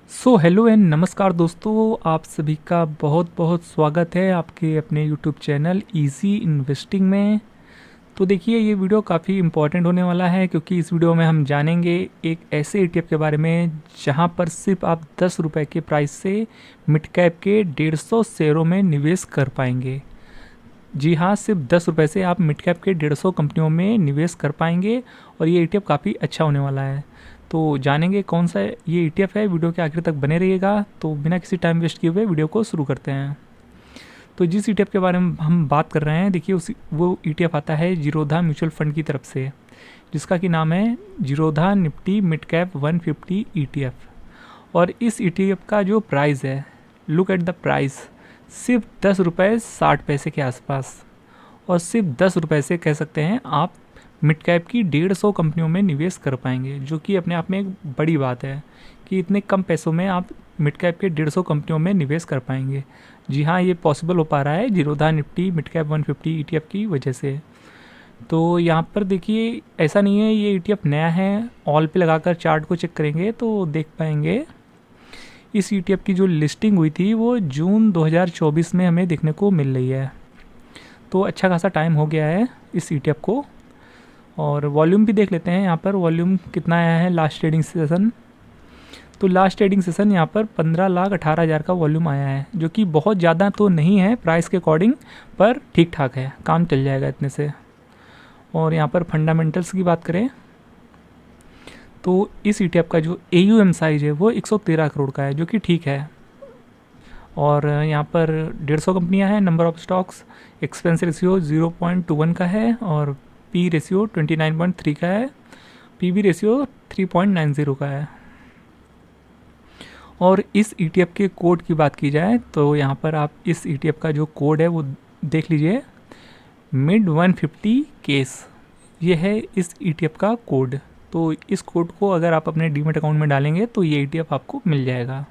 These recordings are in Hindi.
हेलो एंड नमस्कार दोस्तों, आप सभी का बहुत बहुत स्वागत है आपके अपने यूट्यूब चैनल इजी इन्वेस्टिंग में। तो देखिए, ये वीडियो काफ़ी इम्पोर्टेंट होने वाला है क्योंकि इस वीडियो में हम जानेंगे एक ऐसे ETF के बारे में जहां पर सिर्फ आप 10 रुपये के प्राइस से मिड कैप के 150 शेयरों में निवेश कर पाएंगे। जी हाँ, सिर्फ 10 रुपये से आप मिड कैप के 150 कंपनियों में निवेश कर पाएंगे और ये ETF काफ़ी अच्छा होने वाला है। तो जानेंगे कौन सा ये ETF है, वीडियो के आखिर तक बने रहिएगा। तो बिना किसी टाइम वेस्ट किए हुए वीडियो को शुरू करते हैं। तो जिस ETF के बारे में हम बात कर रहे हैं, देखिए वो ETF आता है जीरोधा म्यूचुअल फंड की तरफ से, जिसका कि नाम है Zerodha Nifty mid cap 150 ETF। और इस ETF का जो प्राइस है, लुक एट द प्राइस, सिर्फ 10 रुपये 60 पैसे के आसपास। और सिर्फ 10 रुपये से कह सकते हैं आप मिड कैप की 150 कंपनियों में निवेश कर पाएंगे, जो कि अपने आप में एक बड़ी बात है कि इतने कम पैसों में आप मिड कैप के 150 कंपनियों में निवेश कर पाएंगे। जी हाँ, ये पॉसिबल हो पा रहा है Zerodha Nifty mid cap 150 ETF की वजह से। तो यहाँ पर देखिए, ऐसा नहीं है ये ETF नया है। ऑल पे लगाकर चार्ट को चेक करेंगे तो देख पाएंगे इस ETF की जो लिस्टिंग हुई थी वो जून 2024 में हमें देखने को मिल रही है। तो अच्छा खासा टाइम हो गया है इस ETF को। और वॉल्यूम भी देख लेते हैं, यहाँ पर वॉल्यूम कितना आया है लास्ट ट्रेडिंग सेशन। तो लास्ट ट्रेडिंग सेशन यहाँ पर 15,18,000 का वॉल्यूम आया है, जो कि बहुत ज़्यादा तो नहीं है प्राइस के अकॉर्डिंग, पर ठीक ठाक है, काम चल जाएगा इतने से। और यहाँ पर फंडामेंटल्स की बात करें तो इस ETF का जो AUM साइज है वो 113 करोड़ का है, जो कि ठीक है। और यहाँ पर 150 कंपनियाँ हैं, number of stocks, expense ratio 0.21 का है और P रेशियो 29.3 का है, PB रेशियो 3.90 का है। और इस ETF के कोड की बात की जाए तो यहाँ पर आप इस ETF का जो कोड है वो देख लीजिए, मिड 150 केस, ये है इस ETF का कोड। तो इस कोड को अगर आप अपने डीमेट अकाउंट में डालेंगे तो ये ETF आपको मिल जाएगा।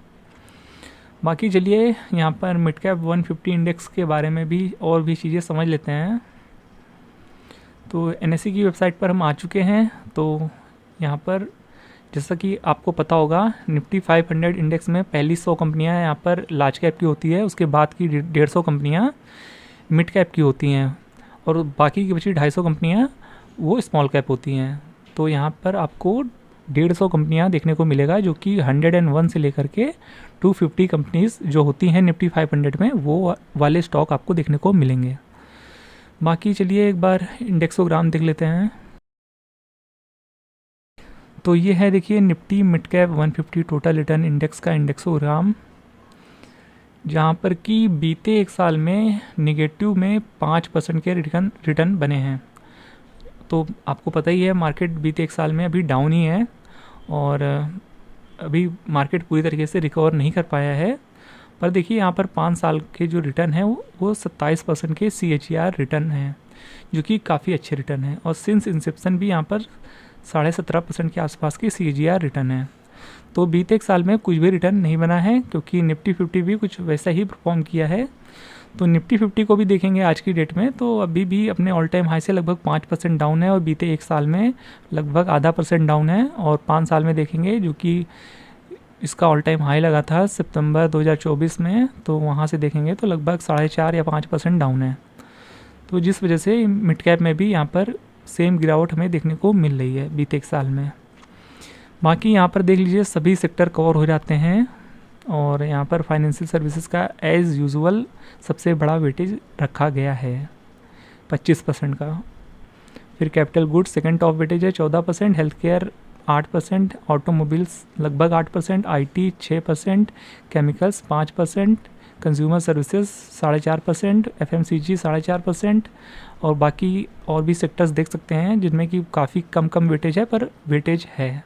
बाकी चलिए यहाँ पर मिड कैप 150 इंडेक्स के बारे में भी और भी चीज़ें समझ लेते हैं। तो NSE की वेबसाइट पर हम आ चुके हैं। तो यहाँ पर जैसा कि आपको पता होगा, निफ्टी 500 इंडेक्स में पहली 100 कंपनियाँ यहाँ पर लार्ज कैप की होती है, उसके बाद की 150 कंपनियाँ मिड कैप की होती हैं और बाकी की बची 250 कंपनियाँ वो स्मॉल कैप होती हैं। तो यहाँ पर आपको 150 कंपनियाँ देखने को मिलेगा, जो कि 101 से लेकर के 250 कंपनीज जो होती हैं निफ्टी 500 में, वो वाले स्टॉक आपको देखने को मिलेंगे। बाकी चलिए एक बार इंडेक्सोग्राम देख लेते हैं। तो ये है, देखिए, Nifty mid cap 150 total return index का इंडेक्सोग्राम, जहाँ पर कि बीते एक साल में निगेटिव में 5% के रिटर्न बने हैं। तो आपको पता ही है मार्केट बीते एक साल में अभी डाउन ही है और अभी मार्केट पूरी तरीके से रिकवर नहीं कर पाया है। पर देखिए यहाँ पर 5 साल के जो रिटर्न है वो 27% के CAGR रिटर्न हैं, जो कि काफ़ी अच्छे रिटर्न हैं। और सिंस इंसेप्शन भी यहाँ पर 17.5% के आसपास की CAGR रिटर्न है। तो बीते एक साल में कुछ भी रिटर्न नहीं बना है, क्योंकि निफ्टी 50 भी कुछ वैसा ही परफॉर्म किया है। तो निफ्टी 50 को भी देखेंगे आज की डेट में तो अभी भी अपने ऑल टाइम हाई से लगभग 5% डाउन है और बीते एक साल में लगभग आधा % डाउन है। और 5 साल में देखेंगे, जो कि इसका ऑल टाइम हाई लगा था सितंबर 2024 में, तो वहाँ से देखेंगे तो लगभग 4.5 या 5% डाउन है। तो जिस वजह से मिड कैप में भी यहाँ पर सेम गिरावट हमें देखने को मिल रही है बीते एक साल में। बाकी यहाँ पर देख लीजिए सभी सेक्टर कवर हो जाते हैं और यहाँ पर फाइनेंशियल सर्विसेज का एज़ यूजुअल सबसे बड़ा वेटेज रखा गया है 25% का। फिर capital goods second top weightage है 14%, हेल्थ केयर 8%, ऑटोमोबाइल्स लगभग 8%, IT 6%, chemicals 5%, consumer services 4.5%, FMCG 4.5%। और बाकी और भी सेक्टर्स देख सकते हैं जिनमें कि काफ़ी कम वेटेज है, पर वेटेज है।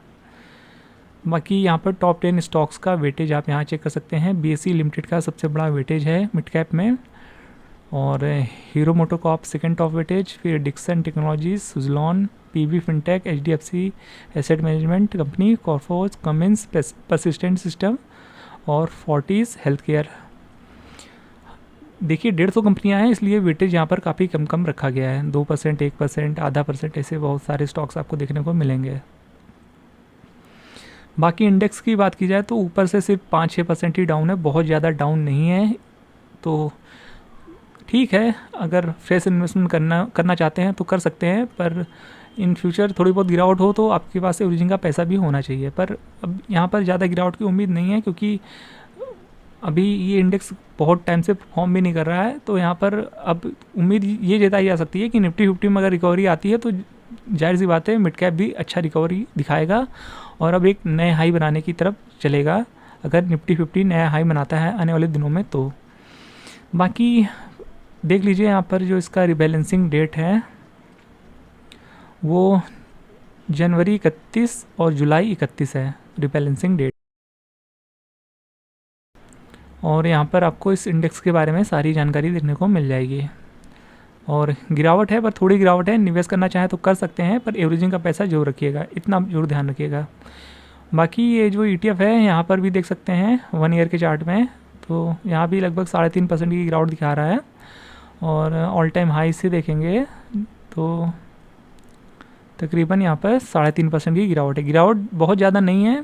बाकी यहाँ पर टॉप 10 स्टॉक्स का वेटेज आप यहाँ चेक कर सकते हैं। BSE लिमिटेड का सबसे बड़ा वेटेज है मिड कैप में, और Hero MotoCorp second top weightage, फिर Dixon Technologies, Suzlon, PB Fintech, HDFC asset management company, Coforge, Cummins, Persistent System और फोर्टिस हेल्थ केयर। देखिए 150 कंपनियां हैं, इसलिए वेटेज यहाँ पर काफ़ी कम रखा गया है। 2%, 1%, आधा %, ऐसे बहुत सारे स्टॉक्स आपको देखने को मिलेंगे। बाकी इंडेक्स की बात की जाए तो ऊपर से सिर्फ 5-6% ही डाउन है, बहुत ज़्यादा डाउन नहीं है। तो ठीक है, अगर फ्रेश इन्वेस्टमेंट करना चाहते हैं तो कर सकते हैं, पर इन फ्यूचर थोड़ी बहुत गिरावट हो तो आपके पास एवरेजिंग का पैसा भी होना चाहिए। पर अब यहाँ पर ज़्यादा गिरावट की उम्मीद नहीं है, क्योंकि अभी ये इंडेक्स बहुत टाइम से परफॉर्म भी नहीं कर रहा है। तो यहाँ पर अब उम्मीद ये जताई जा सकती है कि निफ्टी 50 में अगर रिकवरी आती है तो जाहिर सी बात है मिड कैप भी अच्छा रिकवरी दिखाएगा और अब एक नए हाई बनाने की तरफ चलेगा, अगर निफ्टी 50 नया हाई बनाता है आने वाले दिनों में। तो बाकी देख लीजिए यहाँ पर जो इसका रिबैलेंसिंग डेट है वो जनवरी 31 और जुलाई 31 है रिबैलेंसिंग डेट। और यहाँ पर आपको इस इंडेक्स के बारे में सारी जानकारी देखने को मिल जाएगी। और गिरावट है, पर थोड़ी गिरावट है, निवेश करना चाहे तो कर सकते हैं, पर एवरेजिंग का पैसा जरूर रखिएगा, इतना जरूर ध्यान रखिएगा। बाकी ये जो ETF है यहाँ पर भी देख सकते हैं 1 ईयर के चार्ट में, तो यहाँ भी लगभग 3.5% की गिरावट दिखा रहा है। और ऑल टाइम हाई से देखेंगे तो तकरीबन यहाँ पर 3.5% की गिरावट है। गिरावट बहुत ज़्यादा नहीं है,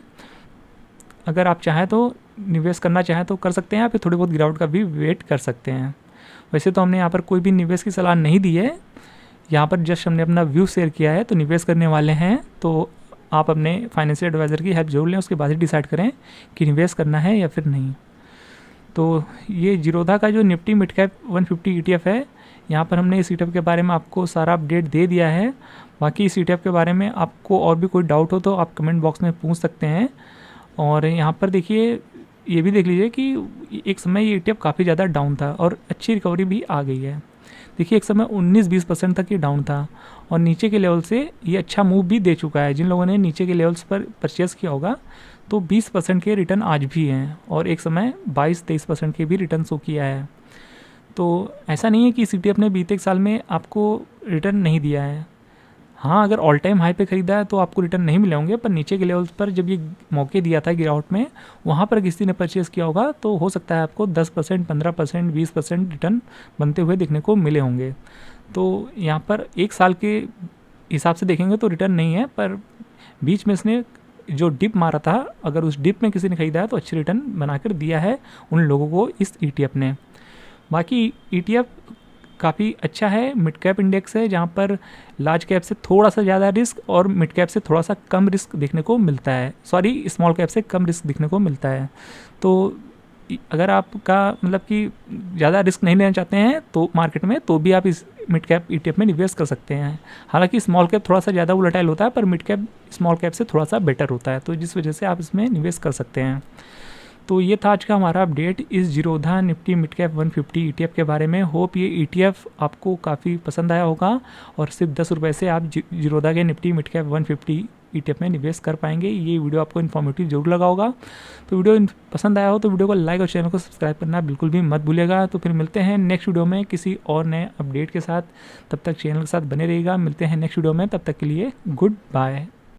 अगर आप चाहें तो निवेश करना चाहें तो कर सकते हैं, या फिर थोड़ी बहुत गिरावट का भी वेट कर सकते हैं। वैसे तो हमने यहाँ पर कोई भी निवेश की सलाह नहीं दी है, यहाँ पर जस्ट हमने अपना व्यू शेयर किया है। तो निवेश करने वाले हैं तो आप अपने फाइनेंशियल एडवाइज़र की हेल्प जरूर लें, उसके बाद ही डिसाइड करें कि निवेश करना है या फिर नहीं। तो ये जीरोधा का जो निफ्टी मिड कैप 150 ETF है, यहाँ पर हमने इस ETF के बारे में आपको सारा अपडेट दे दिया है। बाकी इस ETF के बारे में आपको और भी कोई डाउट हो तो आप कमेंट बॉक्स में पूछ सकते हैं। और यहाँ पर देखिए, ये भी देख लीजिए कि एक समय ये ETF काफ़ी ज़्यादा डाउन था और अच्छी रिकवरी भी आ गई है। देखिए एक समय 19-20% तक ये डाउन था और नीचे के लेवल से ये अच्छा मूव भी दे चुका है। जिन लोगों ने नीचे के लेवल्स पर परचेज़ किया होगा तो 20% के रिटर्न आज भी हैं, और एक समय 22-23% के भी रिटर्न शो किया है। तो ऐसा नहीं है कि इस ETF ने बीते एक साल में आपको रिटर्न नहीं दिया है। हाँ, अगर ऑल टाइम हाई पे ख़रीदा है तो आपको रिटर्न नहीं मिले होंगे, पर नीचे के लेवल्स पर जब ये मौके दिया था गिरावट में, वहाँ पर किसी ने परचेज़ किया होगा तो हो सकता है आपको 10%, 15%, 20% रिटर्न बनते हुए देखने को मिले होंगे। तो यहाँ पर एक साल के हिसाब से देखेंगे तो रिटर्न नहीं है, पर बीच में इसने जो डिप मारा था, अगर उस डिप में किसी ने खरीदा है तो अच्छी रिटर्न बनाकर दिया है उन लोगों को इस ETF ने। बाकी ETF काफ़ी अच्छा है, मिड कैप इंडेक्स है जहाँ पर लार्ज कैप से थोड़ा सा ज़्यादा रिस्क और मिड कैप से थोड़ा सा कम रिस्क देखने को मिलता है, स्मॉल कैप से कम रिस्क देखने को मिलता है। तो अगर आपका मतलब कि ज़्यादा रिस्क नहीं लेना चाहते हैं तो मार्केट में, तो भी आप इस मिड कैप ETF में निवेश कर सकते हैं। हालांकि स्मॉल कैप थोड़ा सा ज़्यादा वोलेटाइल होता है, पर मिड कैप स्मॉल कैप से थोड़ा सा बेटर होता है, तो जिस वजह से आप इसमें निवेश कर सकते हैं। तो ये था आज का हमारा अपडेट इस Zerodha Nifty mid cap 150 ETF के बारे में। होप ये ETF आपको काफ़ी पसंद आया होगा और सिर्फ 10 रुपये से आप जीरोधा के निफ्टी मिड कैप 150 ETF में निवेश कर पाएंगे। ये वीडियो आपको इन्फॉर्मेटिव जरूर लगा होगा। तो वीडियो पसंद आया हो तो वीडियो को लाइक और चैनल को सब्सक्राइब करना बिल्कुल भी मत भूलिएगा। तो फिर मिलते हैं नेक्स्ट वीडियो में किसी और नए अपडेट के साथ, तब तक चैनल के साथ बने रहिएगा। मिलते हैं नेक्स्ट वीडियो में, तब तक के लिए गुड बाय।